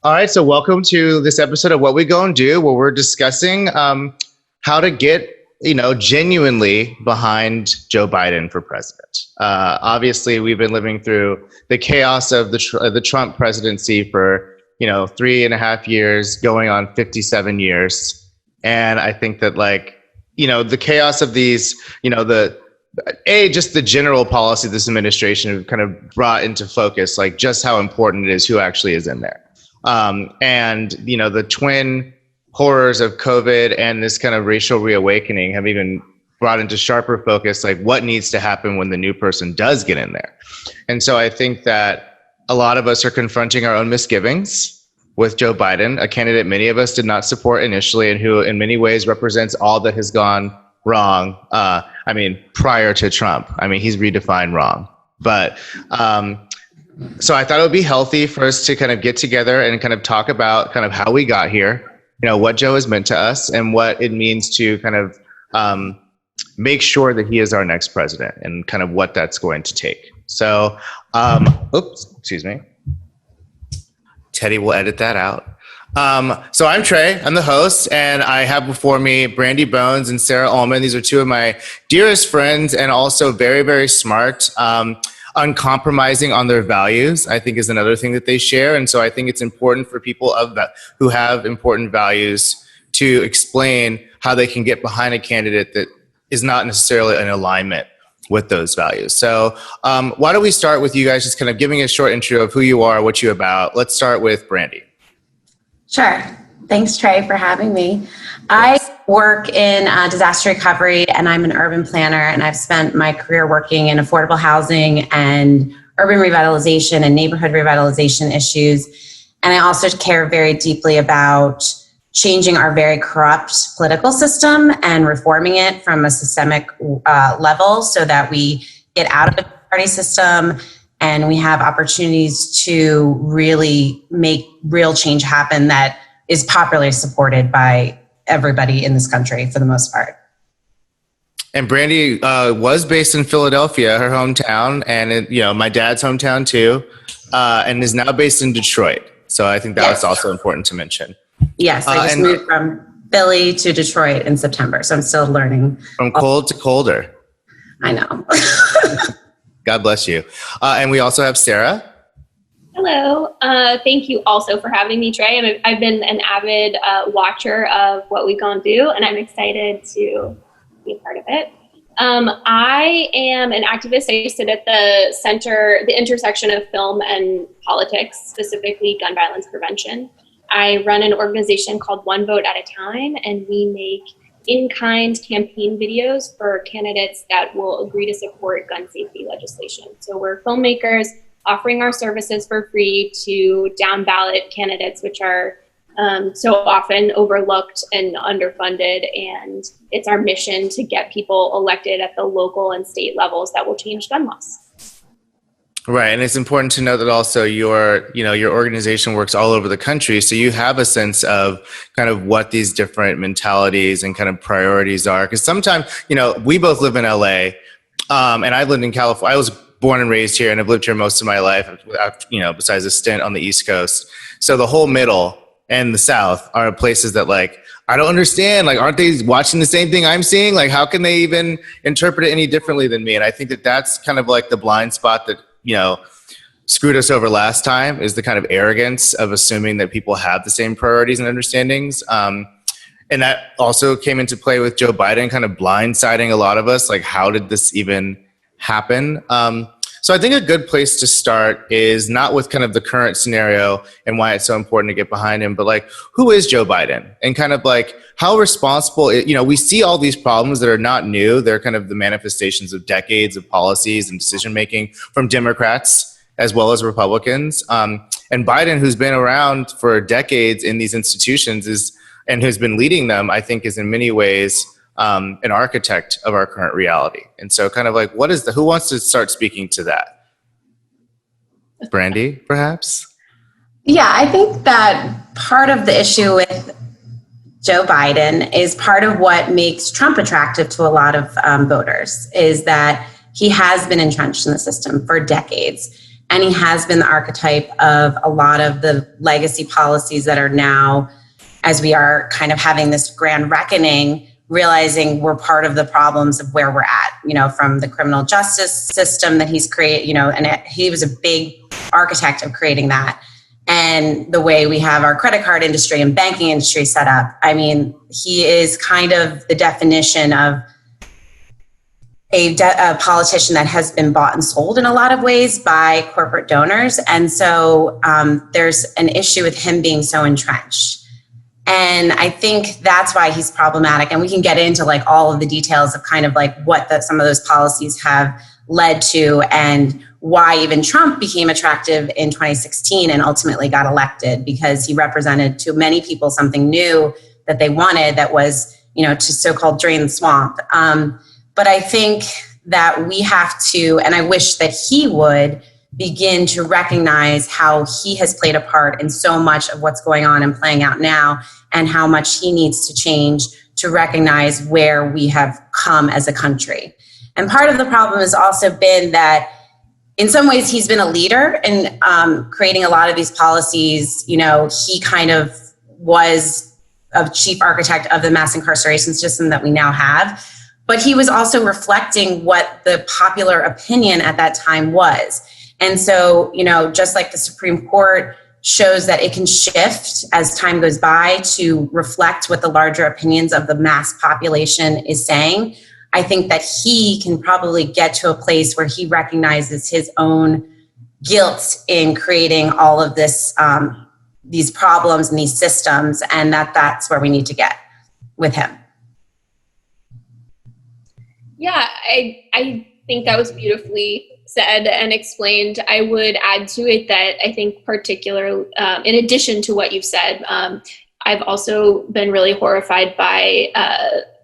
All right, so welcome to this episode of What We Go and Do, where we're discussing how to get, genuinely behind Joe Biden for president. Obviously, we've been living through the chaos of the Trump presidency for 3.5 years, going on 57 years, and I think that the chaos of these, just the general policy of this administration have kind of brought into focus just how important it is who actually is in there. And the twin horrors of COVID and this kind of racial reawakening have even brought into sharper focus what needs to happen when the new person does get in there. And so I think that a lot of us are confronting our own misgivings with Joe Biden, a candidate many of us did not support initially and who in many ways represents all that has gone wrong. Prior to Trump, he's redefined wrong. But so I thought it would be healthy for us to kind of get together and kind of talk about kind of how we got here, what Joe has meant to us and what it means to kind of make sure that he is our next president and kind of what that's going to take. So, excuse me. Teddy will edit that out. So I'm Trey, I'm the host, and I have before me Brandy Bones and Sarah Ullman. These are two of my dearest friends and also very, very smart. Uncompromising on their values, I think, is another thing that they share. And so I think it's important for people who have important values to explain how they can get behind a candidate that is not necessarily in alignment with those values. So why don't we start with you guys just kind of giving a short intro of who you are, what you're about. Let's start with Brandy. Sure. Thanks, Trey, for having me. I work in disaster recovery, and I'm an urban planner, and I've spent my career working in affordable housing and urban revitalization and neighborhood revitalization issues. And I also care very deeply about changing our very corrupt political system and reforming it from a systemic level so that we get out of the party system and we have opportunities to really make real change happen that is popularly supported by everybody in this country for the most part. And Brandy was based in Philadelphia, her hometown, and my dad's hometown too, and is now based in Detroit. So I think that was also important to mention. Yes, I just moved from Philly to Detroit in September, so I'm still learning. From cold to colder. I know. God bless you. And we also have Sarah. Hello. Thank you also for having me, Trey. I've been an avid watcher of What We Gonna Do, and I'm excited to be a part of it. I am an activist. I sit at the intersection of film and politics, specifically gun violence prevention. I run an organization called One Vote at a Time, and we make in-kind campaign videos for candidates that will agree to support gun safety legislation. So we're filmmakers offering our services for free to down ballot candidates, which are so often overlooked and underfunded. And it's our mission to get people elected at the local and state levels that will change gun laws. Right. And it's important to know that also your organization works all over the country. So you have a sense of kind of what these different mentalities and kind of priorities are. Because sometimes, we both live in LA and I've lived in California. I was born and raised here and I've lived here most of my life, besides a stint on the East Coast. So the whole middle and the South are places that I don't understand. Aren't they watching the same thing I'm seeing? How can they even interpret it any differently than me? And I think that that's kind of the blind spot that, screwed us over last time, is the kind of arrogance of assuming that people have the same priorities and understandings. And that also came into play with Joe Biden kind of blindsiding a lot of us. How did this even happen? So I think a good place to start is not with kind of the current scenario and why it's so important to get behind him, but who is Joe Biden? And kind of how responsible, we see all these problems that are not new. They're kind of the manifestations of decades of policies and decision-making from Democrats as well as Republicans. And Biden, who's been around for decades in these institutions and who's been leading them, I think is in many ways an architect of our current reality. And so kind of who wants to start speaking to that? Brandy, perhaps? Yeah, I think that part of the issue with Joe Biden is part of what makes Trump attractive to a lot of voters, is that he has been entrenched in the system for decades. And he has been the archetype of a lot of the legacy policies that are now, as we are kind of having this grand reckoning, realizing we're part of the problems of where we're at, from the criminal justice system that he's created, and he was a big architect of creating that. And the way we have our credit card industry and banking industry set up. I mean, he is kind of the definition of a politician that has been bought and sold in a lot of ways by corporate donors. And so there's an issue with him being so entrenched. And I think that's why he's problematic. And we can get into like all of the details of kind of like what some of those policies have led to and why even Trump became attractive in 2016 and ultimately got elected, because he represented to many people something new that they wanted that was, to so-called drain the swamp. But I think that we have to, and I wish that he would begin to recognize how he has played a part in so much of what's going on and playing out now, and how much he needs to change to recognize where we have come as a country. And part of the problem has also been that in some ways he's been a leader in creating a lot of these policies. He kind of was a chief architect of the mass incarceration system that we now have, but he was also reflecting what the popular opinion at that time was. And so, just like the Supreme Court shows that it can shift as time goes by to reflect what the larger opinions of the mass population is saying, I think that he can probably get to a place where he recognizes his own guilt in creating all of this, these problems and these systems, and that's where we need to get with him. Yeah, I think that was beautifully said and explained. I would add to it that I think particularly, in addition to what you've said, I've also been really horrified by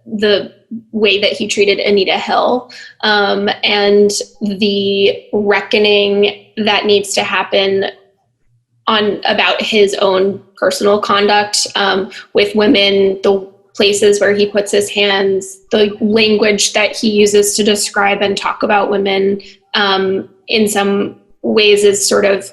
the way that he treated Anita Hill, and the reckoning that needs to happen about his own personal conduct with women, the places where he puts his hands, the language that he uses to describe and talk about women, in some ways is sort of,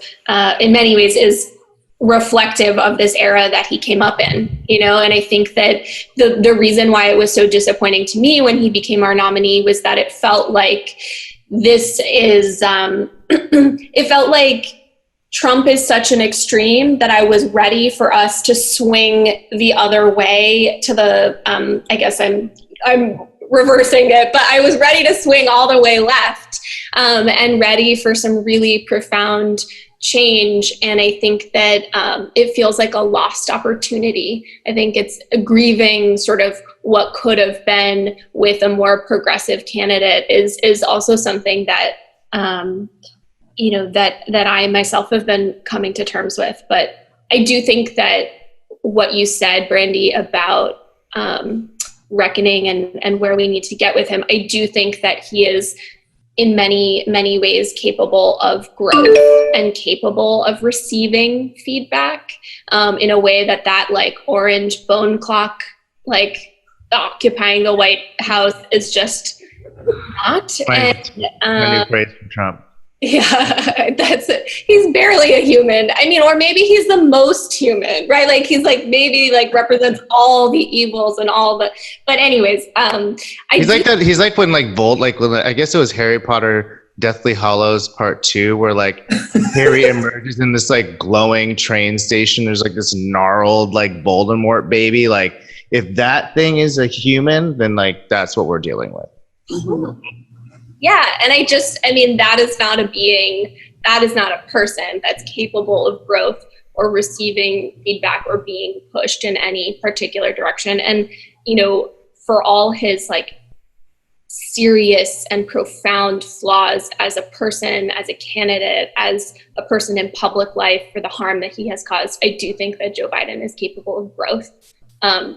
in many ways is reflective of this era that he came up in, and I think that the reason why it was so disappointing to me when he became our nominee was that it felt like this is, it felt like Trump is such an extreme that I was ready for us to swing the other way to the, I guess I'm reversing it, but I was ready to swing all the way left, and ready for some really profound change. And I think that it feels like a lost opportunity. I think it's a grieving sort of what could have been with a more progressive candidate is also something that, that I myself have been coming to terms with. But I do think that what you said, Brandy, about reckoning and where we need to get with him, I do think that he is in many, many ways capable of growth and capable of receiving feedback in a way that like orange bone clock, like occupying the White House is just not. My new praise from Trump. Yeah, that's it. He's barely a human. I mean, or maybe he's the most human, right? Like he's like maybe like represents all the evils and all the. But anyways, he's like that. He's like when like Bolt, like when I guess it was Harry Potter, Deathly Hallows Part 2, where like Harry emerges in this like glowing train station. There's like this gnarled like Voldemort baby. Like if that thing is a human, then like that's what we're dealing with. Mm-hmm. Yeah. And that is not a being, that is not a person that's capable of growth or receiving feedback or being pushed in any particular direction. And, for all his like serious and profound flaws as a person, as a candidate, as a person in public life, for the harm that he has caused, I do think that Joe Biden is capable of growth,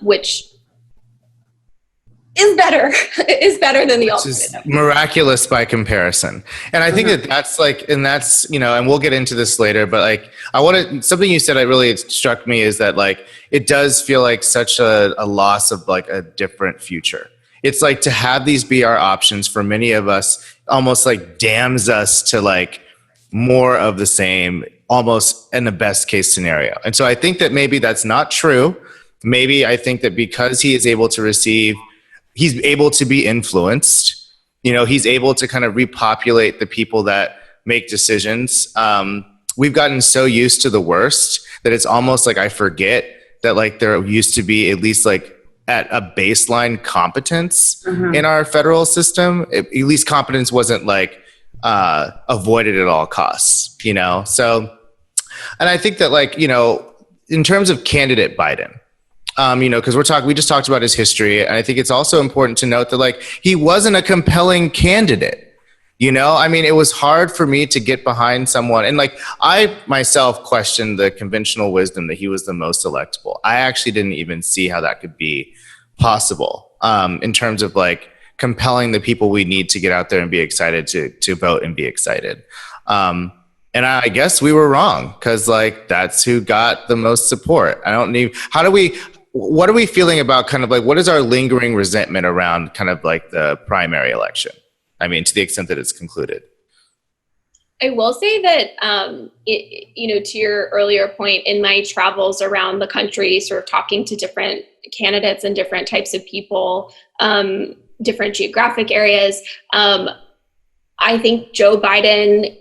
which is better than the alternative. Miraculous by comparison. And I think that's like, and that's, and we'll get into this later, but like, something you said that really struck me is that like, it does feel like such a loss of like a different future. It's like to have these be our options for many of us almost like damns us to like more of the same, almost in the best case scenario. And so I think that maybe that's not true. Maybe I think that because he is able to receive, he's able to be influenced, he's able to kind of repopulate the people that make decisions. We've gotten so used to the worst that it's almost like I forget that like there used to be at least like at a baseline competence in our federal system. At least competence wasn't like avoided at all costs, So, and I think that like, in terms of candidate Biden, because we just talked about his history. And I think it's also important to note that like, he wasn't a compelling candidate. It was hard for me to get behind someone. And like, I myself questioned the conventional wisdom that he was the most electable. I actually didn't even see how that could be possible in terms of like compelling the people we need to get out there and be excited to vote and be excited. And I guess we were wrong because like, that's who got the most support. What are we feeling about kind of like, what is our lingering resentment around kind of like the primary election? To the extent that it's concluded. I will say that, to your earlier point, in my travels around the country, sort of talking to different candidates and different types of people, different geographic areas, I think Joe Biden,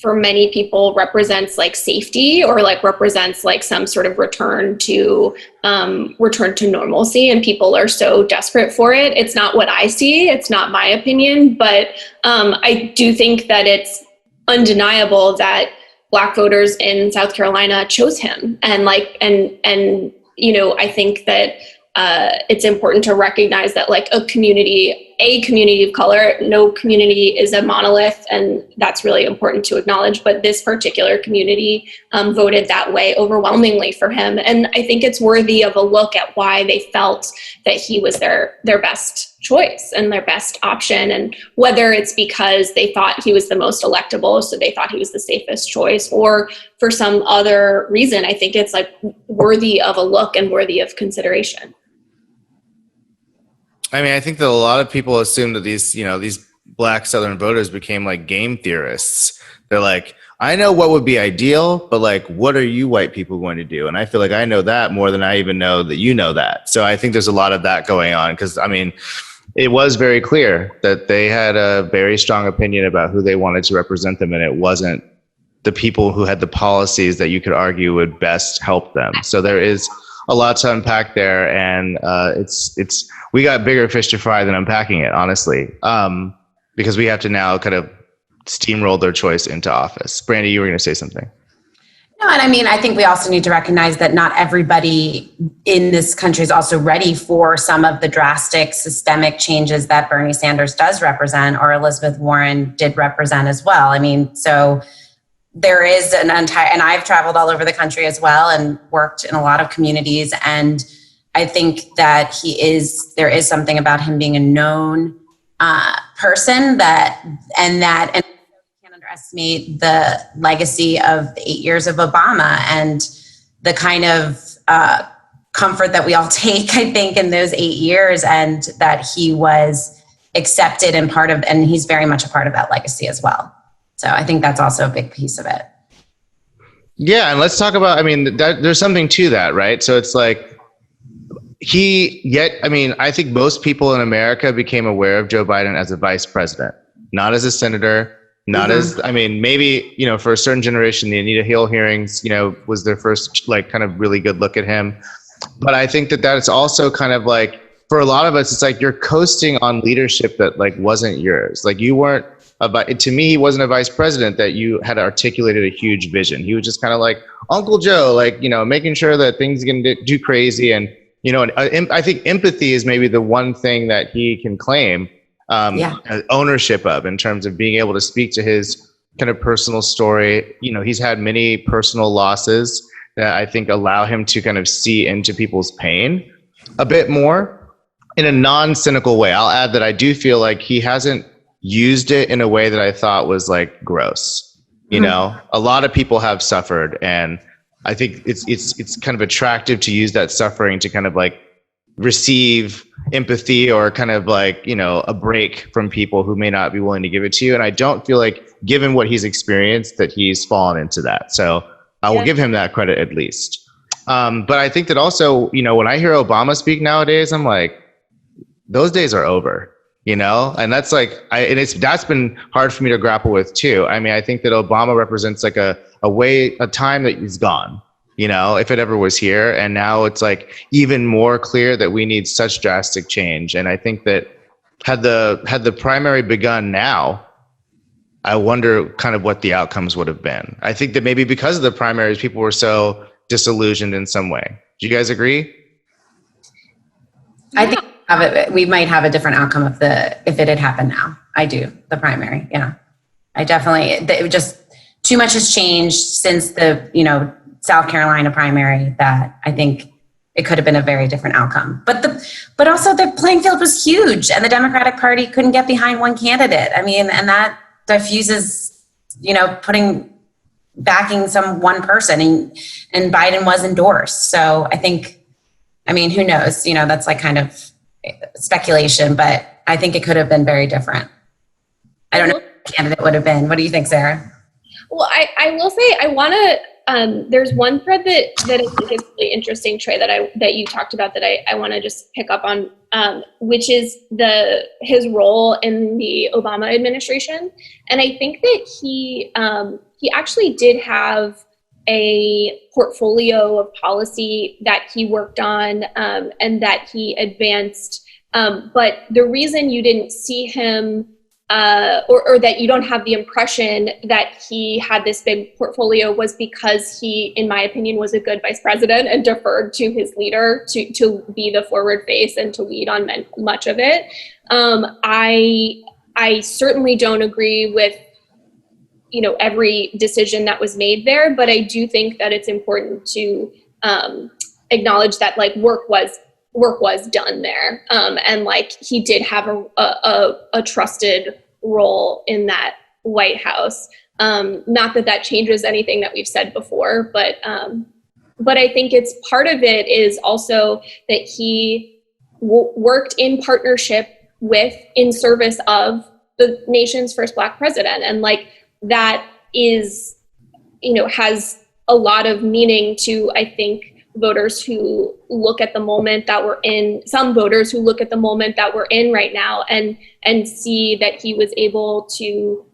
for many people, represents like safety or like represents like some sort of return to normalcy, and people are so desperate for it. It's not what I see. It's not my opinion, but I do think that it's undeniable that Black voters in South Carolina chose him, and I think that it's important to recognize that like a community of color, no community is a monolith, and that's really important to acknowledge. But this particular community voted that way overwhelmingly for him. And I think it's worthy of a look at why they felt that he was their best choice and their best option. And whether it's because they thought he was the most electable, so they thought he was the safest choice, or for some other reason, I think it's like worthy of a look and worthy of consideration. I think that a lot of people assume that these Black Southern voters became like game theorists. They're like, I know what would be ideal, but like, what are you white people going to do? And I feel like I know that more than I even know that you know that. So I think there's a lot of that going on because it was very clear that they had a very strong opinion about who they wanted to represent them, and it wasn't the people who had the policies that you could argue would best help them. So there is a lot to unpack there, and we got bigger fish to fry than unpacking it, honestly, because we have to now kind of steamroll their choice into office. Brandy, you were going to say something. No, and I think we also need to recognize that not everybody in this country is also ready for some of the drastic systemic changes that Bernie Sanders does represent, or Elizabeth Warren did represent as well. So there is and I've traveled all over the country as well and worked in a lot of communities. And I think that there is something about him being a known person and we can't underestimate the legacy of the 8 years of Obama and the kind of comfort that we all take, I think, in those 8 years, and that he was accepted and he's very much a part of that legacy as well. So I think that's also a big piece of it. Yeah, and let's talk about, there's something to that, right? So it's like, I think most people in America became aware of Joe Biden as a vice president, not as a senator, not as, maybe, for a certain generation, the Anita Hill hearings, was their first, like, kind of really good look at him. But I think that is also kind of like, for a lot of us, it's like you're coasting on leadership that like wasn't yours. Like you weren't, to me, he wasn't a vice president that you had articulated a huge vision. He was just kind of like Uncle Joe, like, making sure that things are going to do crazy. And, I think empathy is maybe the one thing that he can claim ownership of, in terms of being able to speak to his kind of personal story. He's had many personal losses that I think allow him to kind of see into people's pain a bit more in a non-cynical way. I'll add that I do feel like he hasn't used it in a way that I thought was like gross. A lot of people have suffered, and I think it's kind of attractive to use that suffering to kind of like receive empathy or kind of like, a break from people who may not be willing to give it to you. And I don't feel like, given what he's experienced, that he's fallen into that. So I will give him that credit at least. But I think that also, when I hear Obama speak nowadays, I'm like, those days are over, and that's like, that's been hard for me to grapple with too. I mean, I think that Obama represents like a time that is gone, if it ever was here. And now it's like even more clear that we need such drastic change. And I think that had the primary begun now, I wonder kind of what the outcomes would have been. I think that maybe because of the primaries, people were so disillusioned in some way. Do you guys agree? I think we might have a different outcome if it had happened now. I do, the primary. Yeah, I definitely, just too much has changed since the, South Carolina primary that I think it could have been a very different outcome. But also the playing field was huge and the Democratic Party couldn't get behind one candidate. I mean, and that diffuses, backing some one person and Biden was endorsed. So I think, who knows, that's like kind of speculation, but I think it could have been very different. I don't know what the candidate would have been. What do you think, Sarah? Well, I will say I want to, there's one thread that I think is really interesting, Trey, that you talked about that I want to just pick up on, which is his role in the Obama administration. And I think that he actually did have a portfolio of policy that he worked on and that he advanced. But the reason you didn't see him or that you don't have the impression that he had this big portfolio was because he, in my opinion, was a good vice president and deferred to his leader to be the forward face and to lead on much of it. I certainly don't agree with every decision that was made there, but I do think that it's important to acknowledge that like work was done there, and like he did have a trusted role in that White House. Not that changes anything that we've said before, but I think it's part of it is also that he worked in partnership with, in service of the nation's first Black president, and like that is, has a lot of meaning to, I think, voters who look at the moment that we're in, some voters who look at the moment that we're in right now and see that he was able to,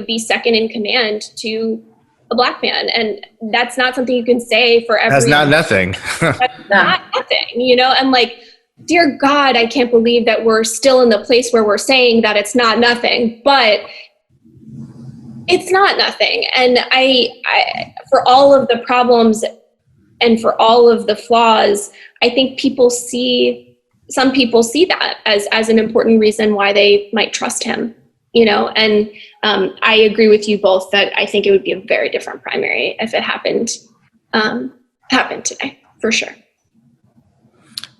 be second in command to a Black man. And that's not something you can say for every. That's not nothing. That's not nothing, and like, dear God, I can't believe that we're still in the place where we're saying that it's not nothing, but it's not nothing. And I for all of the problems and for all of the flaws, I think some people see that as an important reason why they might trust him, and I agree with you both that I think it would be a very different primary if it happened today, for sure.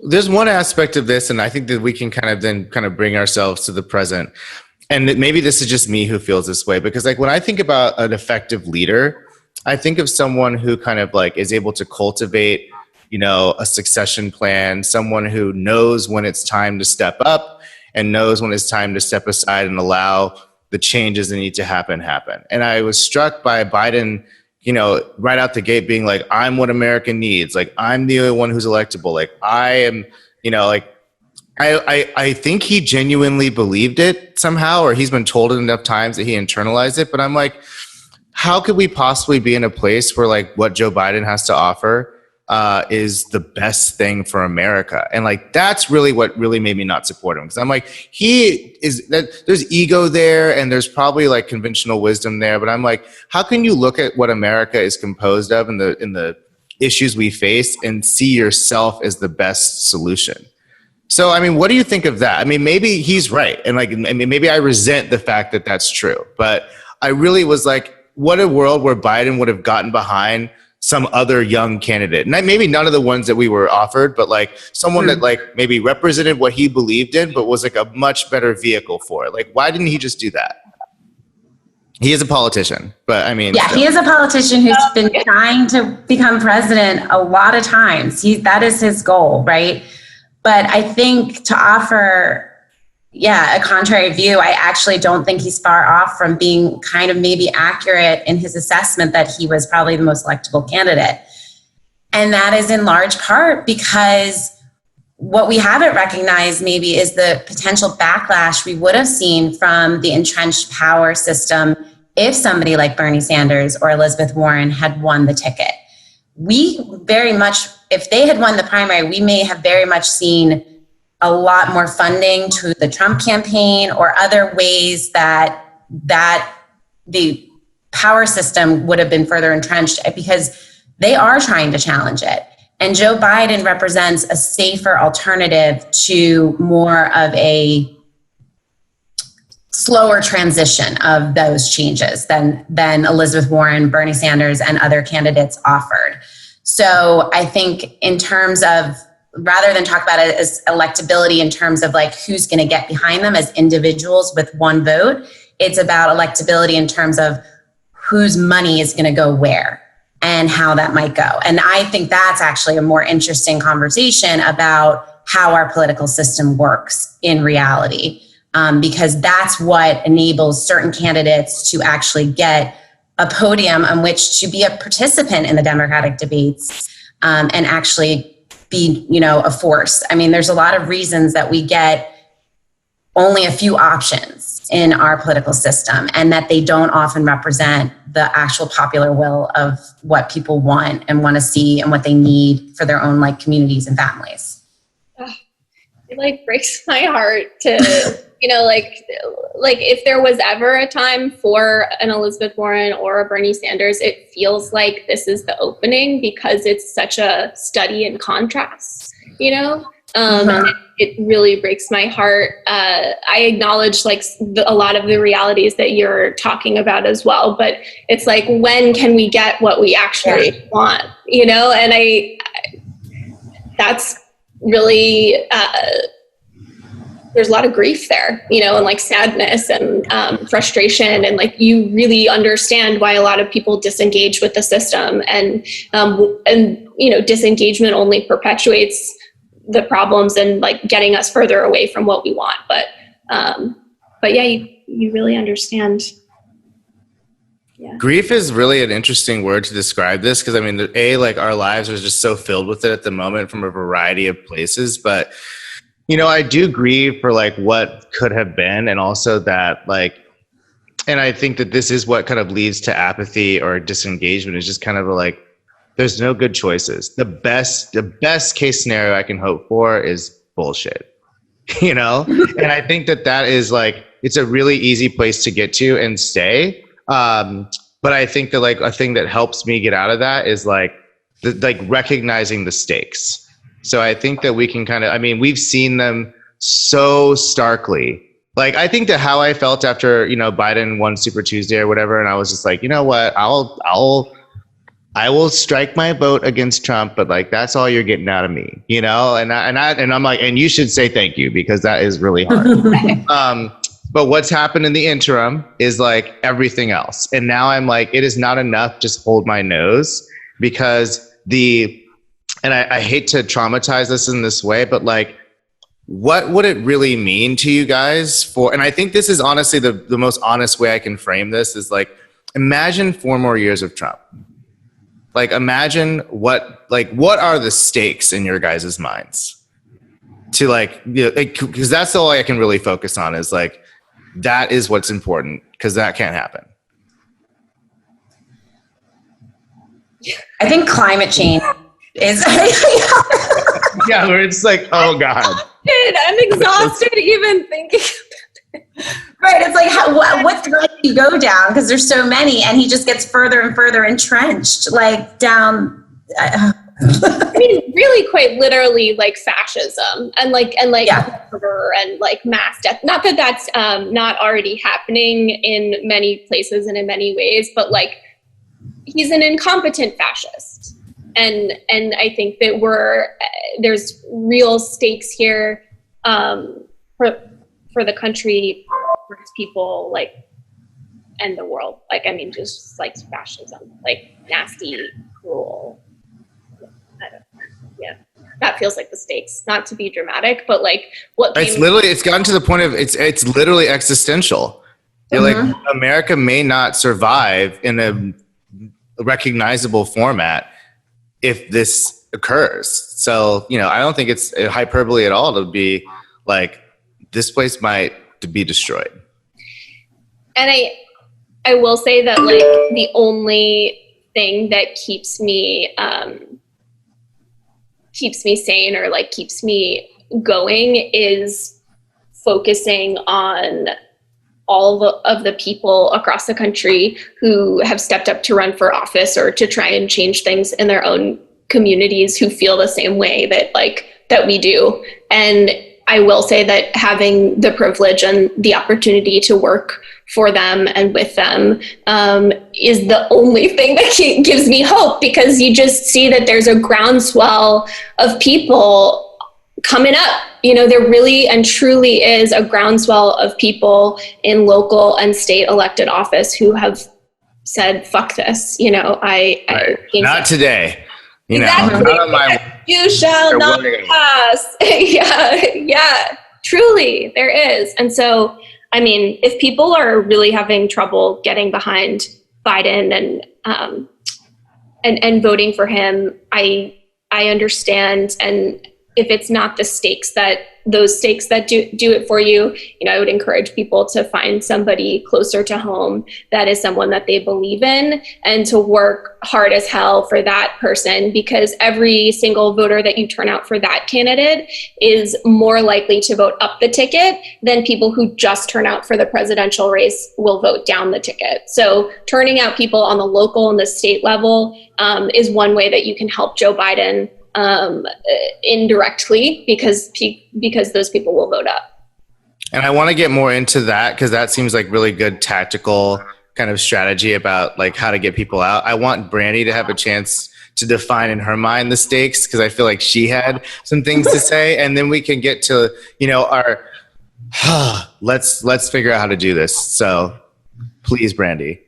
There's one aspect of this, and I think that we can kind of bring ourselves to the present. And maybe this is just me who feels this way, because like when I think about an effective leader, I think of someone who kind of like is able to cultivate, a succession plan, someone who knows when it's time to step up and knows when it's time to step aside and allow the changes that need to happen. And I was struck by Biden, right out the gate being like, I'm what America needs. Like, I'm the only one who's electable. Like, I am, I think he genuinely believed it somehow, or he's been told it enough times that he internalized it. But I'm like, how could we possibly be in a place where like what Joe Biden has to offer is the best thing for America? And like, that's really what really made me not support him. Because I'm like, there's ego there and there's probably like conventional wisdom there. But I'm like, how can you look at what America is composed of and the issues we face and see yourself as the best solution? So, what do you think of that? Maybe he's right. And like, maybe I resent the fact that that's true. But I really was like, what a world where Biden would have gotten behind some other young candidate. And maybe none of the ones that we were offered, but like someone that like maybe represented what he believed in, but was like a much better vehicle for it. Like, why didn't he just do that? He is a politician, but yeah, still. He is a politician who's been trying to become president a lot of times. That is his goal, right? But I think to offer, a contrary view, I actually don't think he's far off from being kind of maybe accurate in his assessment that he was probably the most electable candidate. And that is in large part because what we haven't recognized maybe is the potential backlash we would have seen from the entrenched power system if somebody like Bernie Sanders or Elizabeth Warren had won the ticket. We very much, if they had won the primary, we may have very much seen a lot more funding to the Trump campaign or other ways that the power system would have been further entrenched, because they are trying to challenge it. And Joe Biden represents a safer alternative to more of a slower transition of those changes than Elizabeth Warren, Bernie Sanders, and other candidates offered. So I think in terms of, rather than talk about it as electability in terms of like who's going to get behind them as individuals with one vote, it's about electability in terms of whose money is going to go where and how that might go. And I think that's actually a more interesting conversation about how our political system works in reality, because that's what enables certain candidates to actually get a podium on which to be a participant in the Democratic debates, and actually be, a force. I mean, there's a lot of reasons that we get only a few options in our political system, and that they don't often represent the actual popular will of what people want and want to see and what they need for their own like communities and families. It like breaks my heart to, like if there was ever a time for an Elizabeth Warren or a Bernie Sanders, it feels like this is the opening because it's such a study in contrast, and it really breaks my heart. I acknowledge like a lot of the realities that you're talking about as well, but it's like, when can we get what we actually want, and that's really, there's a lot of grief there, and like sadness and frustration, and like you really understand why a lot of people disengage with the system, and disengagement only perpetuates the problems and like getting us further away from what we want. But yeah, you really understand. Yeah. Grief is really an interesting word to describe this, because I mean, like our lives are just so filled with it at the moment from a variety of places, but I do grieve for like what could have been, and also that like, and I think that this is what kind of leads to apathy or disengagement, is just kind of like, there's no good choices. The best case scenario I can hope for is bullshit, And I think that is like, it's a really easy place to get to and stay. But I think that like a thing that helps me get out of that is like, recognizing the stakes. So I think that we can kind of, we've seen them so starkly. Like, I think that how I felt after, Biden won Super Tuesday or whatever, and I was just like, you know what, I will strike my vote against Trump, but like, that's all you're getting out of me, and I'm like, and you should say thank you, because that is really hard. But what's happened in the interim is like everything else. And now I'm like, it is not enough, just hold my nose, because and I hate to traumatize us in this way, but like, what would it really mean to you guys and I think this is honestly the most honest way I can frame this is like, imagine 4 more years of Trump. Like, imagine what are the stakes in your guys' minds to like, because that's all I can really focus on is like, that is what's important, because that can't happen. I think climate change is yeah, where it's like, oh God, I'm exhausted even thinking. Right, it's like what thread do you go down, because there's so many, and he just gets further and further entrenched, like down. Really, quite literally, like fascism and murder and like mass death. Not that that's not already happening in many places and in many ways, but like he's an incompetent fascist. And I think that there's real stakes here for the country, for its people, like, and the world. Like, just like fascism, like nasty, cruel. I don't know. Yeah. that feels like the stakes, not to be dramatic, but like what it's gotten to the point of it's literally existential. You're like, America may not survive in a recognizable format if this occurs. So, I don't think it's a hyperbole at all to be like, this place might be destroyed. And I will say that like the only thing that keeps me sane or like keeps me going is focusing on all of the people across the country who have stepped up to run for office or to try and change things in their own communities, who feel the same way that we do. And I will say that having the privilege and the opportunity to work for them and with them is the only thing that gives me hope, because you just see that there's a groundswell of people coming up. There really and truly is a groundswell of people in local and state elected office who have said, fuck this. I think not today. Exactly. Not on my, you shall not pass. Yeah, truly there is. And so, I mean, if people are really having trouble getting behind Biden and voting for him, I understand. And if it's not those stakes that do it for you, I would encourage people to find somebody closer to home that is someone that they believe in, and to work hard as hell for that person, because every single voter that you turn out for that candidate is more likely to vote up the ticket than people who just turn out for the presidential race will vote down the ticket. So turning out people on the local and the state level is one way that you can help Joe Biden indirectly, because those people will vote up. And I want to get more into that, because that seems like really good tactical kind of strategy about like how to get people out. I want Brandy to have a chance to define in her mind the stakes, because I feel like she had some things to say, and then we can get to our let's figure out how to do this. So please, Brandy.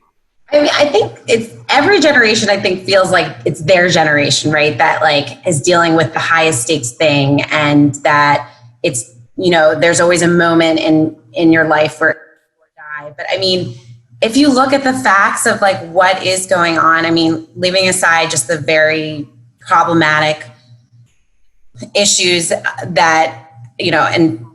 I mean, I think it's every generation, I think, feels like it's their generation, right? That like is dealing with the highest stakes thing, and that it's, there's always a moment in your life where you die. But I mean, if you look at the facts of like what is going on, I mean, leaving aside just the very problematic issues that, and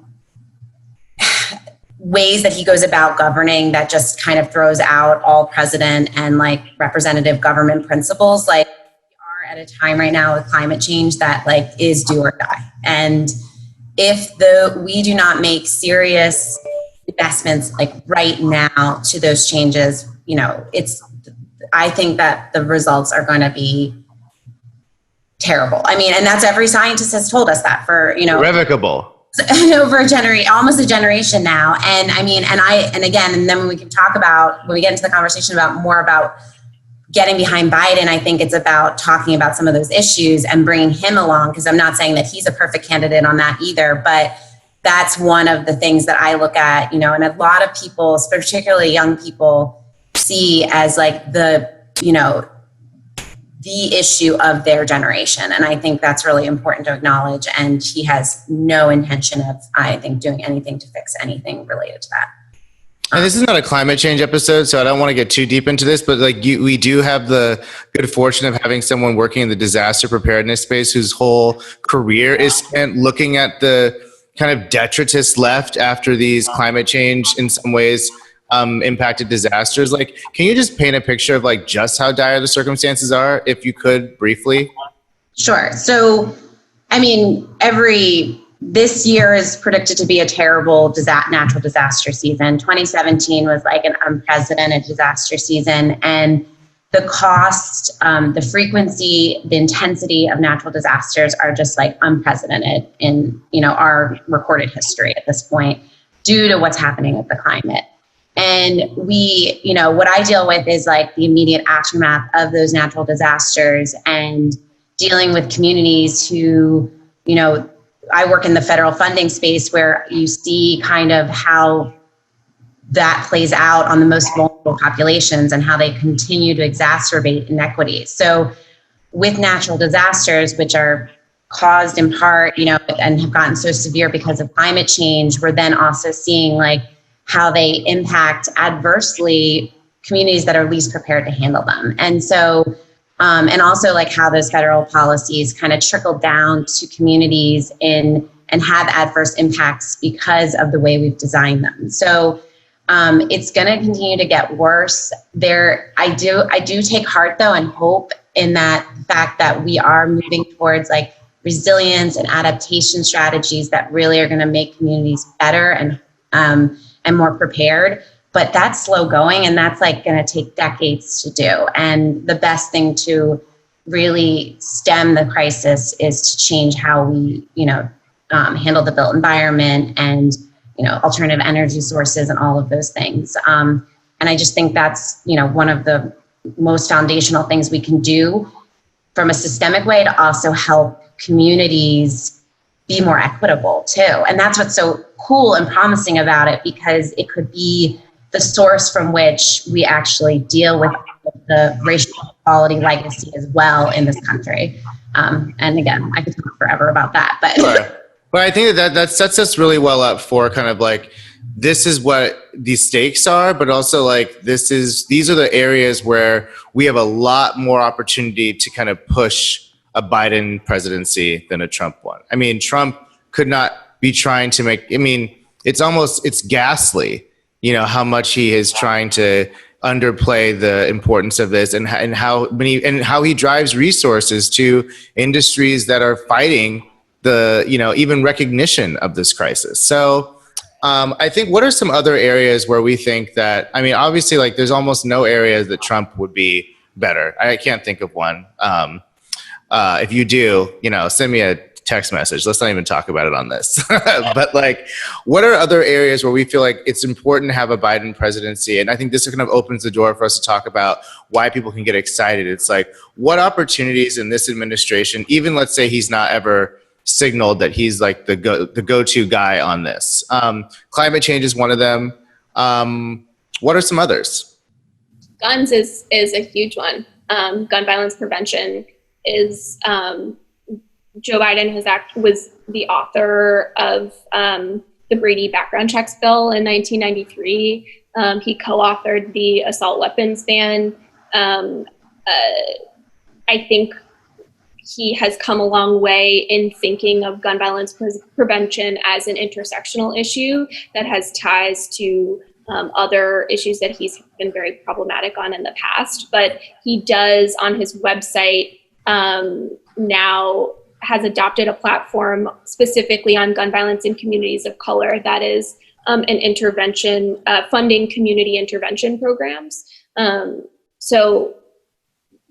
ways that he goes about governing that just kind of throws out all president and like representative government principles. Like, we are at a time right now with climate change that like is do or die. And if we do not make serious investments like right now to those changes, I think that the results are going to be terrible. I mean, and that's every scientist has told us that for, irrevocable. Over almost a generation now. And I mean, and then when we get into the conversation about getting behind Biden, I think it's about talking about some of those issues and bringing him along, because I'm not saying that he's a perfect candidate on that either, but that's one of the things that I look at, and a lot of people, particularly young people, see as like the issue of their generation. And I think that's really important to acknowledge. And he has no intention of, I think, doing anything to fix anything related to that. And this is not a climate change episode, so I don't want to get too deep into this, but like we do have the good fortune of having someone working in the disaster preparedness space whose whole career is spent looking at the kind of detritus left after these climate change, in some ways, impacted disasters. Like, can you just paint a picture of like just how dire the circumstances are, if you could briefly? Sure. So, I mean, this year is predicted to be a terrible natural disaster season. 2017 was like an unprecedented disaster season, and the cost, the frequency, the intensity of natural disasters are just like unprecedented in, our recorded history at this point, due to what's happening with the climate. And what I deal with is like the immediate aftermath of those natural disasters, and dealing with communities who, I work in the federal funding space, where you see kind of how that plays out on the most vulnerable populations and how they continue to exacerbate inequities. So with natural disasters, which are caused in part, and have gotten so severe because of climate change, we're then also seeing like how they impact adversely communities that are least prepared to handle them. And so, and also like how those federal policies kind of trickle down to communities and have adverse impacts because of the way we've designed them. So it's going to continue to get worse. I do take heart though and hope in that fact that we are moving towards like resilience and adaptation strategies that really are going to make communities better and more prepared. But that's slow going, and that's like going to take decades to do. And the best thing to really stem the crisis is to change how we, handle the built environment and, alternative energy sources and all of those things. And I just think that's, one of the most foundational things we can do from a systemic way to also help communities be more equitable too. And that's what's so cool and promising about it, because it could be the source from which we actually deal with the racial equality legacy as well in this country. And again, I could talk forever about that, but. Sure. But I think that sets us really well up for kind of like, this is what the stakes are, but also like, these are the areas where we have a lot more opportunity to kind of push a Biden presidency than a Trump one. I mean, Trump could not be trying to it's ghastly, how much he is trying to underplay the importance of this and how he drives resources to industries that are fighting the, even recognition of this crisis. So I think, what are some other areas where we think that, I mean, obviously like there's almost no areas that Trump would be better. I can't think of one. If you do, send me a text message. Let's not even talk about it on this. But like, what are other areas where we feel like it's important to have a Biden presidency? And I think this kind of opens the door for us to talk about why people can get excited. It's like, what opportunities in this administration, even let's say he's not ever signaled that he's like the go-to guy on this. Climate change is one of them. What are some others? Guns is a huge one. Gun violence prevention is, Joe Biden was the author of the Brady background checks bill in 1993. He co-authored the assault weapons ban. I think he has come a long way in thinking of gun violence prevention as an intersectional issue that has ties to other issues that he's been very problematic on in the past. But he does, on his website, now has adopted a platform specifically on gun violence in communities of color that is an intervention, funding community intervention programs. So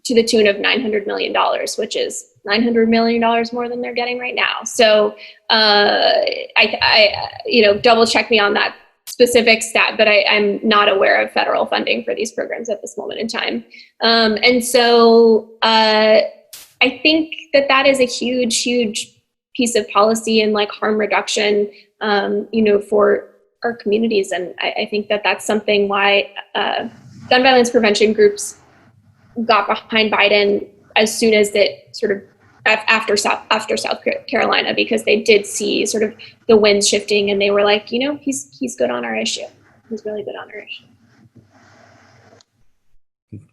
to the tune of $900 million, which is $900 million more than they're getting right now. So I double check me on that specific stat, but I'm not aware of federal funding for these programs at this moment in time. And so I think that is a huge, huge piece of policy and like harm reduction, for our communities. And I think that that's something why gun violence prevention groups got behind Biden as soon as it sort of after South Carolina, because they did see sort of the winds shifting and they were like, he's good on our issue. He's really good on our issue.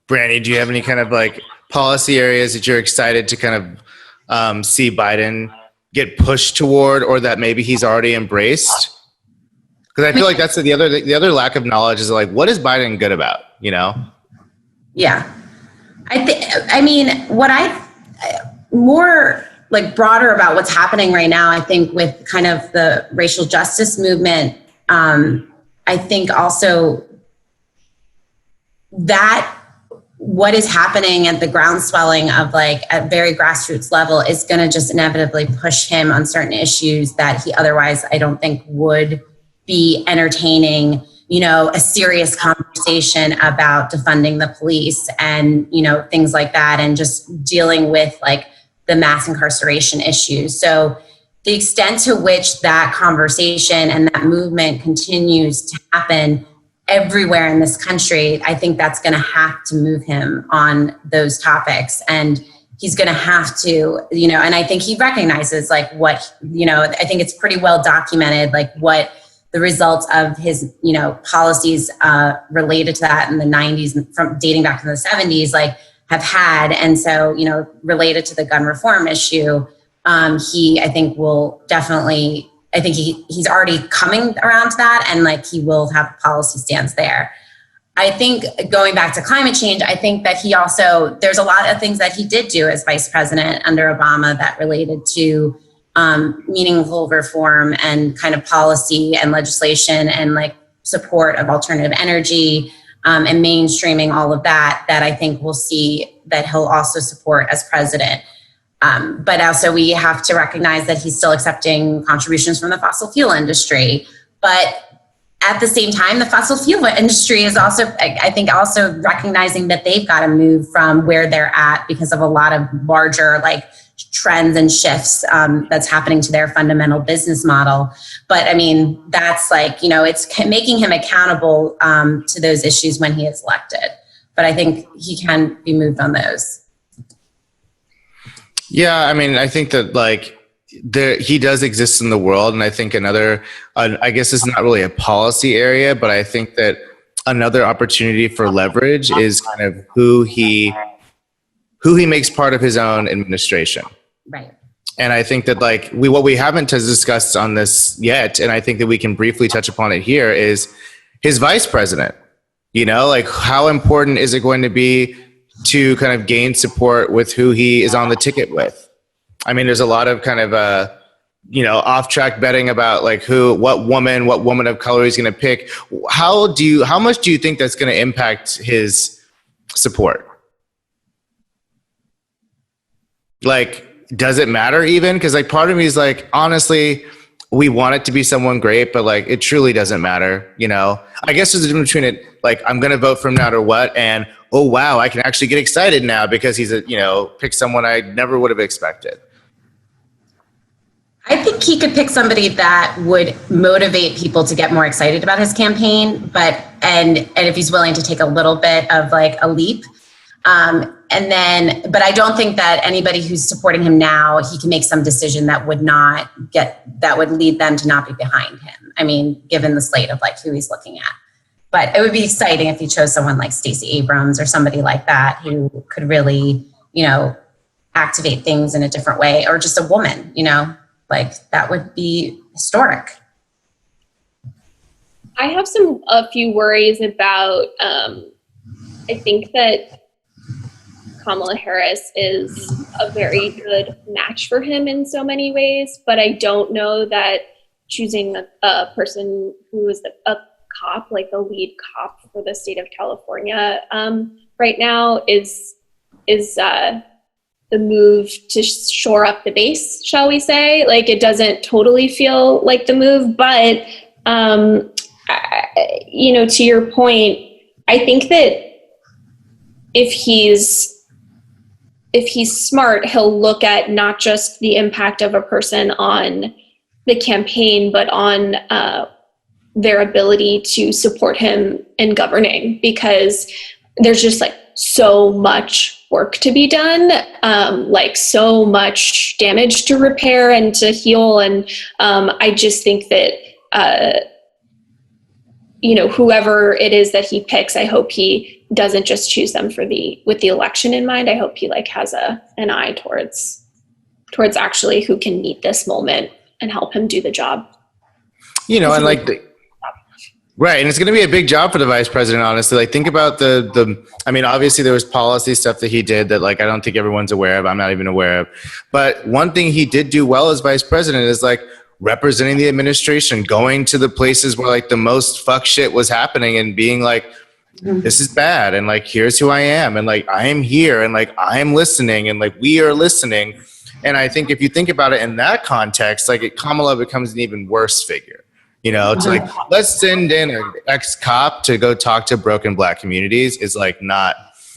Brandy, do you have any kind of like policy areas that you're excited to kind of see Biden get pushed toward, or that maybe he's already embraced? Because I feel like that's the other lack of knowledge is like, what is Biden good about? Yeah. More like broader about what's happening right now, I think with kind of the racial justice movement, I think also that what is happening at the ground swelling of like at very grassroots level is going to just inevitably push him on certain issues that he otherwise, I don't think, would be entertaining, a serious conversation about defunding the police and, things like that, and just dealing with like the mass incarceration issues. So the extent to which that conversation and that movement continues to happen everywhere in this country, I think that's going to have to move him on those topics. And he's going to have to, and I think he recognizes like what, I think it's pretty well documented, like what the results of his, policies related to that in the 90s, from dating back to the 70s, like have had. And so, related to the gun reform issue, I think will definitely, I think he's already coming around to that, and like he will have a policy stance there. I think going back to climate change, I think that there's a lot of things that he did do as vice president under Obama that related to meaningful reform and kind of policy and legislation and like support of alternative energy and mainstreaming all of that I think we'll see that he'll also support as president. But also we have to recognize that he's still accepting contributions from the fossil fuel industry. But at the same time, the fossil fuel industry is also, I think, also recognizing that they've got to move from where they're at because of a lot of larger like trends and shifts that's happening to their fundamental business model. But I mean, that's like, it's making him accountable to those issues when he is elected. But I think he can be moved on those. Yeah, I mean, I think that like he does exist in the world, and I think I guess it's not really a policy area, but I think that another opportunity for leverage is kind of who he makes part of his own administration. Right. And I think that like what we haven't discussed on this yet, and I think that we can briefly touch upon it here, is his vice president. Like how important is it going to be to kind of gain support with who he is on the ticket with? I mean, there's a lot of kind of off track betting about like what woman of color he's going to pick. How much do you think that's going to impact his support? Like, does it matter even? Because like part of me is like, honestly, we want it to be someone great, but like it truly doesn't matter. I guess there's a difference between it, like I'm going to vote for him no matter what, and oh wow, I can actually get excited now because he's pick someone I never would have expected. I think he could pick somebody that would motivate people to get more excited about his campaign, but if he's willing to take a little bit of like a leap. But I don't think that anybody who's supporting him now, he can make some decision that would lead them to not be behind him. I mean, given the slate of like who he's looking at. But it would be exciting if he chose someone like Stacey Abrams or somebody like that who could really, activate things in a different way, or just a woman, like that would be historic. I have a few worries about, I think that Kamala Harris is a very good match for him in so many ways, but I don't know that choosing a person who is a cop, like the lead cop for the state of California right now is the move to shore up the base, shall we say. Like it doesn't totally feel like the move, but to your point, I think that if he's smart, he'll look at not just the impact of a person on the campaign, but on their ability to support him in governing, because there's just like so much work to be done, like so much damage to repair and to heal. And I just think that, whoever it is that he picks, I hope he doesn't just choose them with the election in mind. I hope he like has an eye towards actually who can meet this moment and help him do the job. And like right. And it's going to be a big job for the vice president, honestly. Like think about I mean, obviously there was policy stuff that he did that like, I don't think everyone's aware of. I'm not even aware of. But one thing he did do well as vice president is like representing the administration, going to the places where like the most fuck shit was happening and being like, this is bad. And like, here's who I am. And like, I am here and like, I am listening and like, we are listening. And I think if you think about it in that context, like Kamala becomes an even worse figure. It's like, let's send in an ex-cop to go talk to broken Black communities is like not,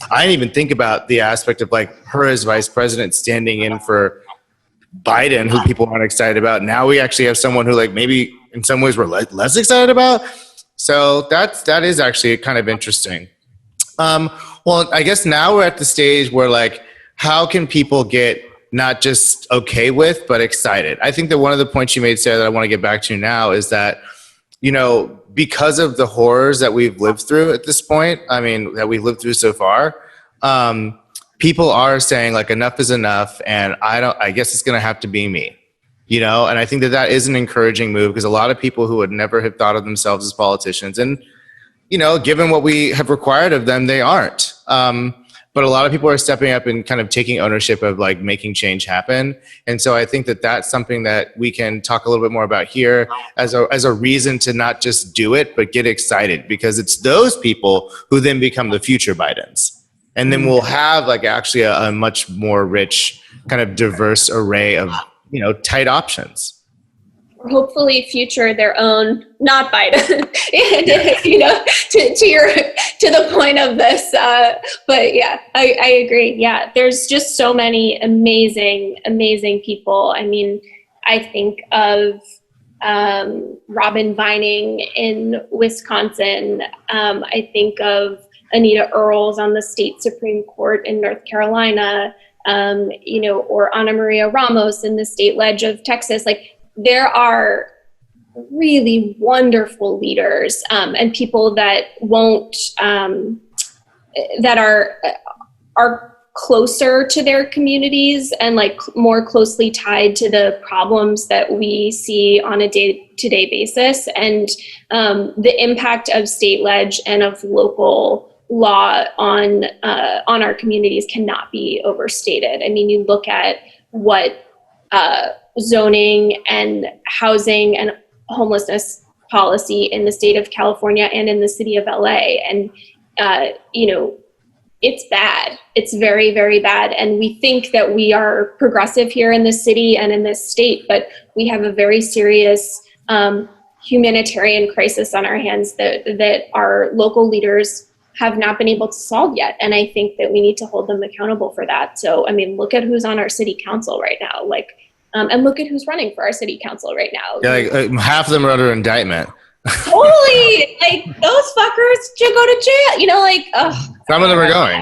I didn't even think about the aspect of like her as vice president standing in for Biden, who people aren't excited about. Now we actually have someone who like maybe in some ways we're less excited about. So that is actually kind of interesting. Well, I guess now we're at the stage where like, how can people get not just okay with, but excited? I think that one of the points you made, Sarah, that I want to get back to now is that, because of the horrors that we've lived through at this point, that we've lived through so far, people are saying like enough is enough, and I guess it's going to have to be me, and I think that is an encouraging move, because a lot of people who would never have thought of themselves as politicians, and given what we have required of them, they aren't. But a lot of people are stepping up and kind of taking ownership of like making change happen. And so I think that that's something that we can talk a little bit more about here as a reason to not just do it, but get excited, because it's those people who then become the future Bidens. And then we'll have like actually a much more rich kind of diverse array of, tight options. Hopefully future their own, not Biden, to the point of this. But yeah, I agree. Yeah, there's just so many amazing people. I think of Robin Vining in Wisconsin. I think of Anita Earls on the state Supreme Court in North Carolina, or Ana Maria Ramos in the state ledge of Texas. Like, there are really wonderful leaders and people that won't, that are closer to their communities and like more closely tied to the problems that we see on a day-to-day basis. And the impact of state ledge and of local law on our communities cannot be overstated. You look at what zoning and housing and homelessness policy in the state of California and in the city of LA. And, it's bad. It's very, very bad. And we think that we are progressive here in this city and in this state, but we have a very serious humanitarian crisis on our hands that our local leaders have not been able to solve yet. And I think that we need to hold them accountable for that. So, look at who's on our city council right now. And look at who's running for our city council right now. Yeah, half of them are under indictment. Totally. Like, those fuckers should go to jail. Some of them are going.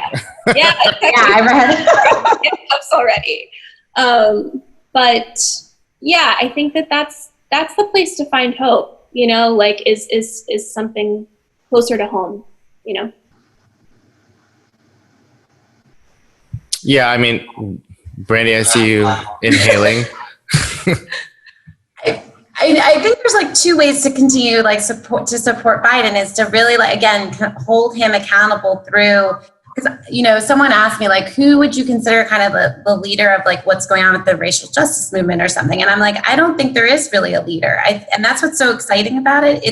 Yeah, I read cups already. But yeah, I think that's the place to find hope. Is something closer to home. Yeah, Brandy, I see you inhaling. I think there's like two ways to continue support Biden is to really again hold him accountable through, because someone asked me who would you consider kind of the leader of what's going on with the racial justice movement or something, and I'm I don't think there is really a leader. And that's what's so exciting about it.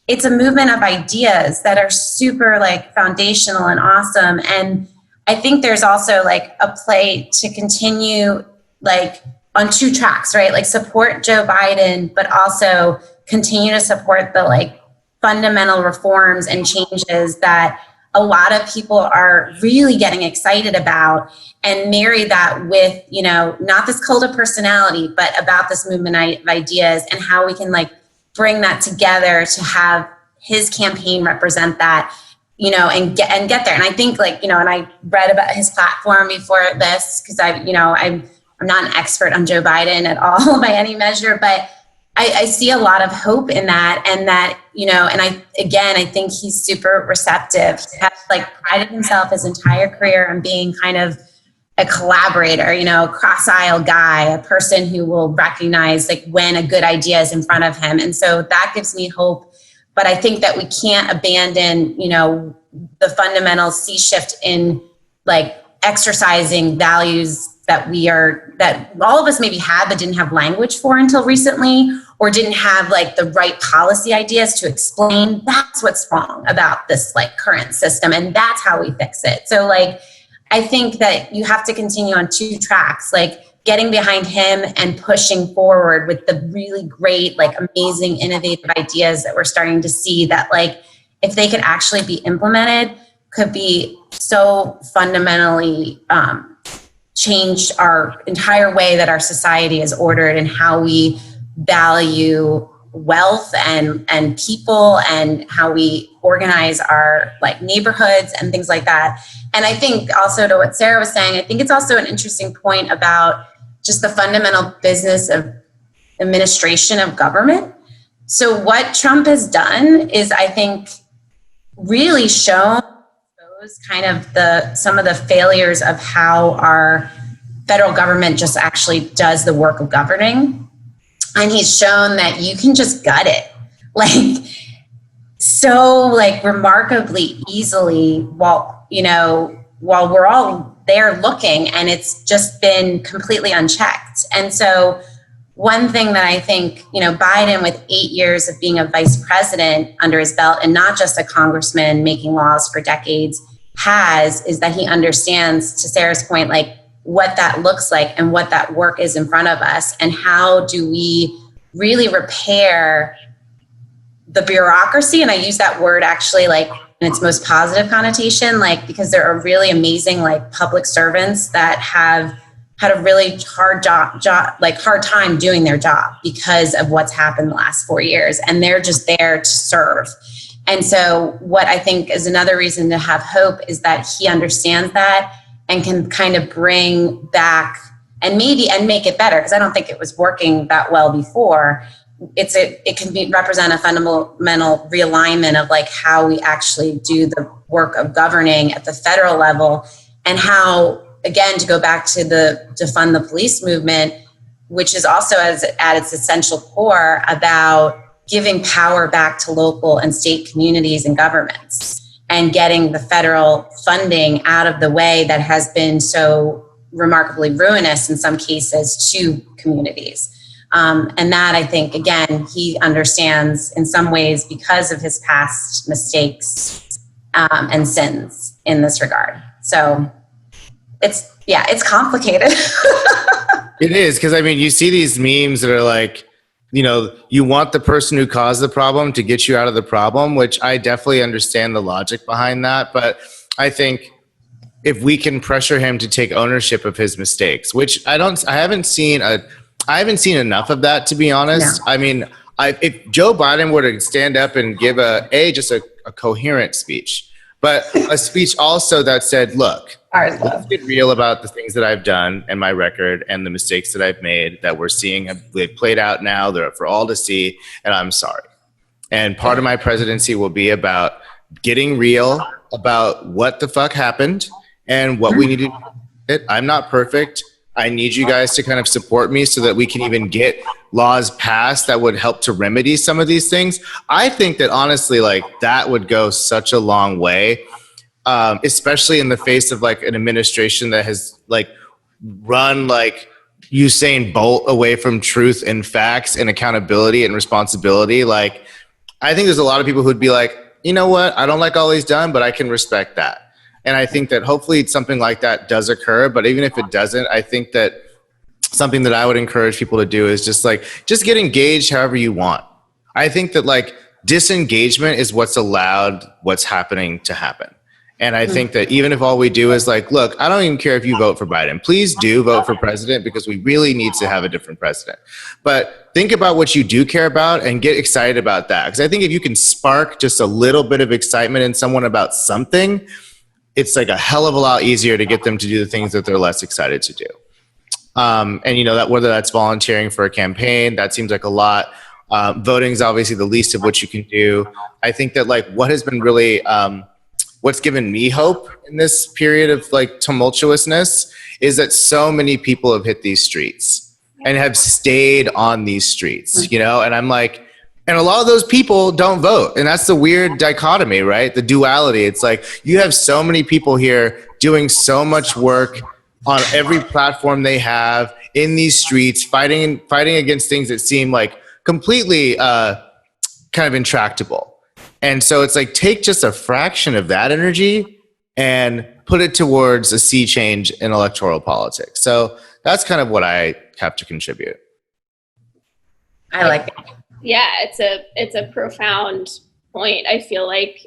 It's a movement of ideas that are super foundational and awesome. And I think there's also a play to continue on two tracks, right? Support Joe Biden, but also continue to support the fundamental reforms and changes that a lot of people are really getting excited about, and marry that with, not this cult of personality, but about this movement of ideas and how we can bring that together to have his campaign represent that, and get there. And I think and I read about his platform before this, because I'm not an expert on Joe Biden at all by any measure, but I see a lot of hope in that, and that, and I think he's super receptive. He has prided himself his entire career on being kind of a collaborator, cross-aisle guy, a person who will recognize when a good idea is in front of him. And so that gives me hope. But I think that we can't abandon, the fundamental sea shift in exercising values that all of us maybe had but didn't have language for until recently, or didn't have the right policy ideas to explain. That's what's wrong about this current system, and that's how we fix it. So I think that you have to continue on two tracks, getting behind him and pushing forward with the really great, amazing, innovative ideas that we're starting to see that if they could actually be implemented, could be so fundamentally changed our entire way that our society is ordered, and how we value wealth and people, and how we organize our neighborhoods and things like that. And I think also to what Sarah was saying, I think it's also an interesting point about just the fundamental business of administration of government. So what Trump has done is, I think, really shown those kind of some of the failures of how our federal government just actually does the work of governing. And he's shown that you can just gut it, like so like remarkably easily while we're all there looking, and it's just been completely unchecked. And so one thing that I think, Biden, with 8 years of being a vice president under his belt and not just a congressman making laws for decades, is that he understands, to Sarah's point, like what that looks like and what that work is in front of us, and how do we really repair the bureaucracy. And I use that word actually like in its most positive connotation, like, because there are really amazing like public servants that have had a really hard hard time doing their job because of what's happened the last 4 years, and they're just there to serve. And so what I think is another reason to have hope is that he understands that and can kind of bring back and make it better, because I don't think it was working that well before. It can represent a fundamental realignment of like how we actually do the work of governing at the federal level, and how, again, to go back to the defund the police movement, which is also at its essential core about giving power back to local and state communities and governments, and getting the federal funding out of the way that has been so remarkably ruinous in some cases to communities. And that, I think, again, he understands in some ways because of his past mistakes and sins in this regard. So it's complicated. It is, because I mean, you see these memes that are like, you want the person who caused the problem to get you out of the problem, which I definitely understand the logic behind that. But I think if we can pressure him to take ownership of his mistakes, which I haven't seen enough of that, to be honest. No. I mean, if Joe Biden were to stand up and give just a coherent speech, but a speech also that said, look, let's get real about the things that I've done and my record and the mistakes that I've made that we're seeing. They've played out now. They're for all to see, and I'm sorry. And part of my presidency will be about getting real about what the fuck happened and what we need to do. I'm not perfect. I need you guys to kind of support me so that we can even get laws passed that would help to remedy some of these things. I think that honestly, like, that would go such a long way, especially in the face of like an administration that has like run like Usain Bolt away from truth and facts and accountability and responsibility. Like, I think there's a lot of people who'd be like, you know what? I don't like all he's done, but I can respect that. And I think that hopefully something like that does occur. But even if it doesn't, I think that something that I would encourage people to do is just get engaged however you want. I think that like disengagement is what's allowed what's happening to happen. And I think that even if all we do is like, look, I don't even care if you vote for Biden. Please do vote for president, because we really need to have a different president. But think about what you do care about and get excited about that. Because I think if you can spark just a little bit of excitement in someone about something, it's like a hell of a lot easier to get them to do the things that they're less excited to do. And that whether that's volunteering for a campaign, that seems like a lot. Voting is obviously the least of what you can do. I think that like what has been really, what's given me hope in this period of like tumultuousness is that so many people have hit these streets and have stayed on these streets, and I'm like, and a lot of those people don't vote. And that's the weird dichotomy, right? The duality. It's like you have so many people here doing so much work on every platform they have in these streets, fighting against things that seem like completely kind of intractable. And so it's like, take just a fraction of that energy and put it towards a sea change in electoral politics. So that's kind of what I have to contribute. I like it. Yeah, it's a profound point. I feel like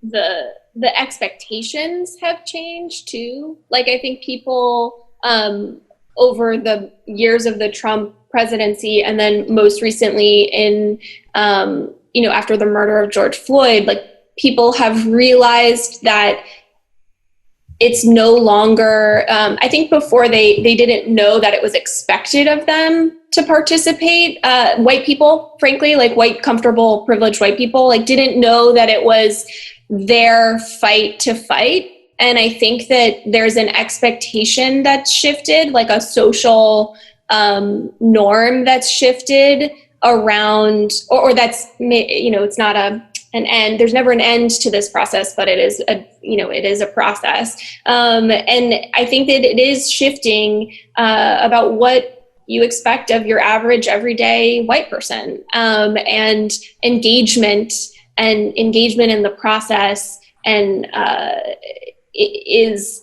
the expectations have changed too. Like, I think people over the years of the Trump presidency, and then most recently in after the murder of George Floyd, like, people have realized that it's no longer, I think before they didn't know that it was expected of them to participate. White people, frankly, like white, comfortable, privileged white people, like didn't know that it was their fight to fight. And I think that there's an expectation that's shifted, like a social norm that's shifted around, or that's, it's not an end. There's never an end to this process, but it is a process. And I think that it is shifting about what you expect of your average everyday white person, and engagement in the process, and is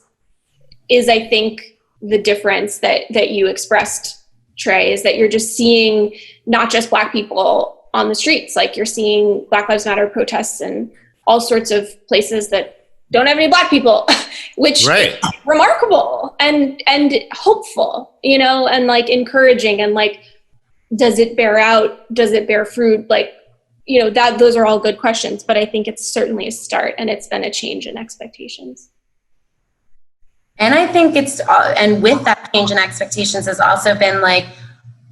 I think the difference that you expressed, Trey, is that you're just seeing not just Black people on the streets, like you're seeing Black Lives Matter protests in all sorts of places that don't have any Black people, which is remarkable and hopeful, and like encouraging, and like, does it bear out? Does it bear fruit? Like, those are all good questions, but I think it's certainly a start, and it's been a change in expectations. And I think and with that change in expectations has also been like,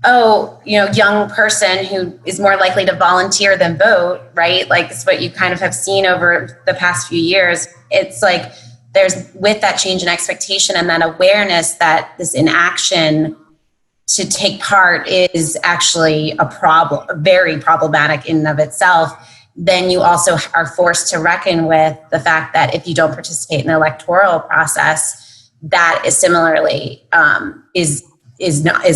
oh, young person who is more likely to volunteer than vote, right? Like it's what you kind of have seen over the past few years. It's like there's, with that change in expectation and that awareness that this inaction to take part is actually a problem, very problematic in and of itself, then you also are forced to reckon with the fact that if you don't participate in the electoral process, that is similarly is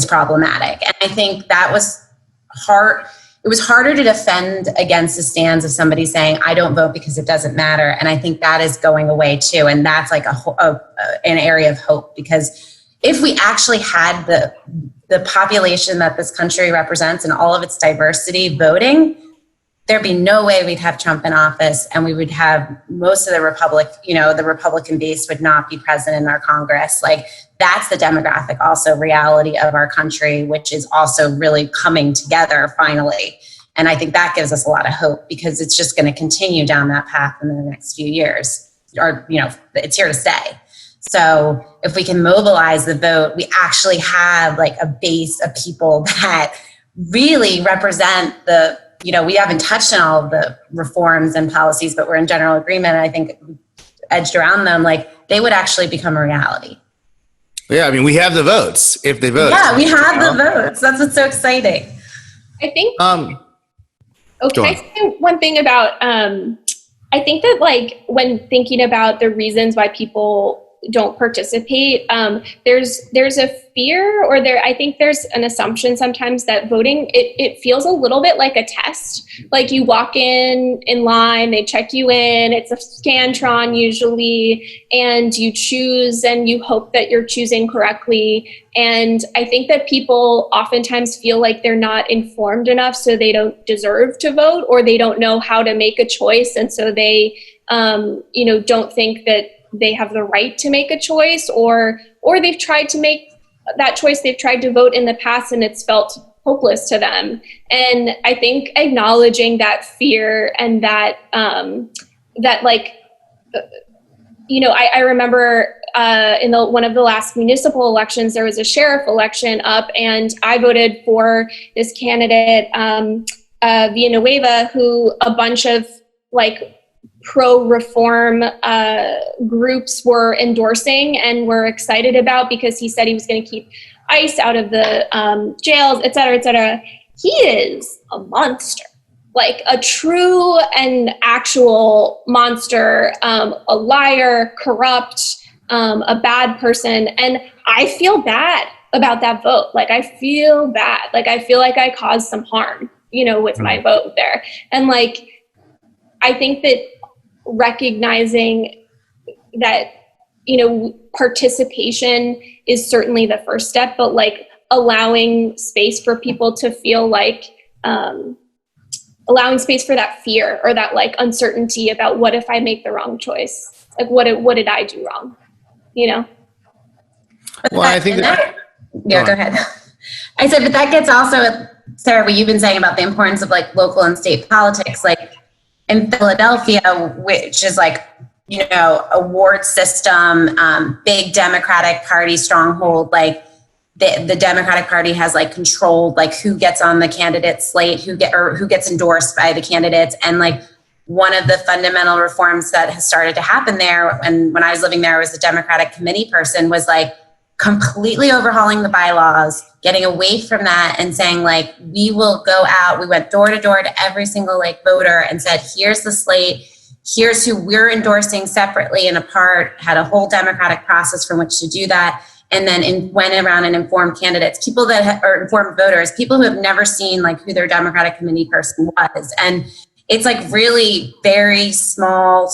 problematic. And I think that was hard. It was harder to defend against the stands of somebody saying, I don't vote because it doesn't matter. And I think that is going away too. And that's like an area of hope, because if we actually had the population that this country represents and all of its diversity voting, there'd be no way we'd have Trump in office, and we would have most of the Republican base would not be present in our Congress. Like that's the demographic also reality of our country, which is also really coming together finally. And I think that gives us a lot of hope, because it's just going to continue down that path in the next few years, or, it's here to stay. So if we can mobilize the vote, we actually have like a base of people that really represent we haven't touched on all of the reforms and policies, but we're in general agreement. And I think edged around them, like they would actually become a reality. Yeah, I mean, we have the votes if they vote. Yeah, we have the votes. That's what's so exciting. I think. Can I say one thing about? I think that like when thinking about the reasons why people don't participate, there's a fear, or I think there's an assumption sometimes that voting, it feels a little bit like a test. Like you walk in line, they check you in, it's a Scantron usually, and you choose and you hope that you're choosing correctly. And I think that people oftentimes feel like they're not informed enough, so they don't deserve to vote, or they don't know how to make a choice. And so they, don't think that they have the right to make a choice, or they've tried to make that choice. They've tried to vote in the past and it's felt hopeless to them. And I think acknowledging that fear and that, I remember in one of the last municipal elections, there was a sheriff election up, and I voted for this candidate, Villanueva, who a bunch of like pro-reform groups were endorsing and were excited about, because he said he was going to keep ICE out of the jails, et cetera, et cetera. He is a monster, like a true and actual monster, a liar, corrupt, a bad person. And I feel bad about that vote. Like I feel bad. Like I feel like I caused some harm, with my vote there. And like, I think that recognizing that, participation is certainly the first step, but like allowing space for people to feel like, allowing space for that fear or that like uncertainty about what if I make the wrong choice? Like what did I do wrong? Well, I think that. Yeah, go ahead. I said, but that gets also, Sarah, what you've been saying about the importance of like local and state politics, like in Philadelphia, which is like award system, big Democratic Party stronghold, like the Democratic Party has like controlled like who gets on the candidate slate, who gets endorsed by the candidates. And like one of the fundamental reforms that has started to happen there, and when I was living there, I was a Democratic committee person, was like completely overhauling the bylaws, getting away from that and saying like, we will go out. We went door to door to every single like voter and said, here's the slate. Here's who we're endorsing separately and apart, had a whole democratic process from which to do that. And then went around and informed candidates, people that are informed voters, people who have never seen like who their Democratic committee person was. And it's like really very small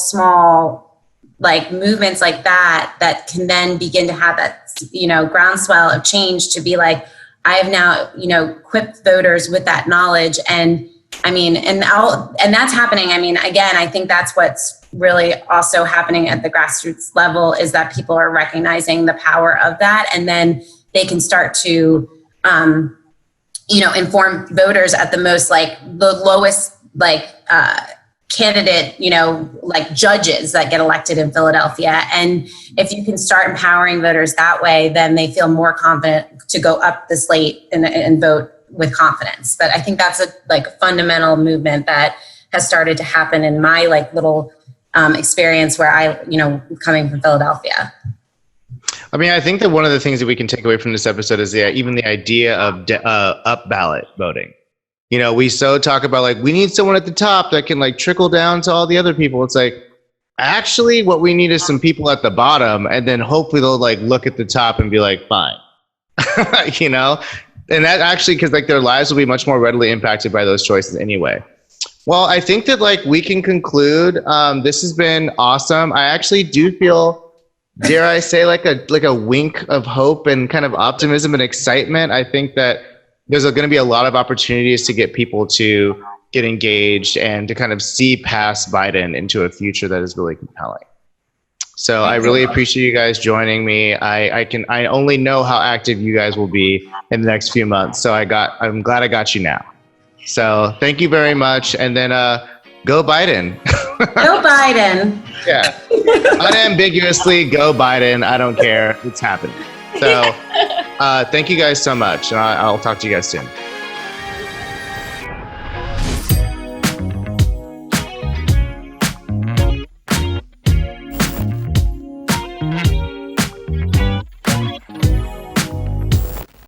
like movements like that can then begin to have that, groundswell of change to be like, I have now, equipped voters with that knowledge. And I mean, and that's happening. I mean, again, I think that's what's really also happening at the grassroots level is that people are recognizing the power of that. And then they can start to, inform voters at the most, like the lowest, like, candidate, like judges that get elected in Philadelphia. And if you can start empowering voters that way, then they feel more confident to go up the slate and vote with confidence. But I think that's a fundamental movement that has started to happen in my like little experience where I, coming from Philadelphia. I mean, I think that one of the things that we can take away from this episode is even the idea of up ballot voting. We so talk about like, we need someone at the top that can like trickle down to all the other people. It's like, actually what we need is some people at the bottom, and then hopefully they'll like look at the top and be like, fine, and that actually, because like their lives will be much more readily impacted by those choices anyway. Well, I think that like we can conclude, this has been awesome. I actually do feel, dare I say, like a wink of hope and kind of optimism and excitement. I think that there's going to be a lot of opportunities to get people to get engaged and to kind of see past Biden into a future that is really compelling. So I really appreciate you guys joining me. I only know how active you guys will be in the next few months. So I'm glad I got you now. So thank you very much. And then go Biden. Go Biden. Yeah. Unambiguously go Biden. I don't care. It's happening. So thank you guys so much. And I'll talk to you guys soon.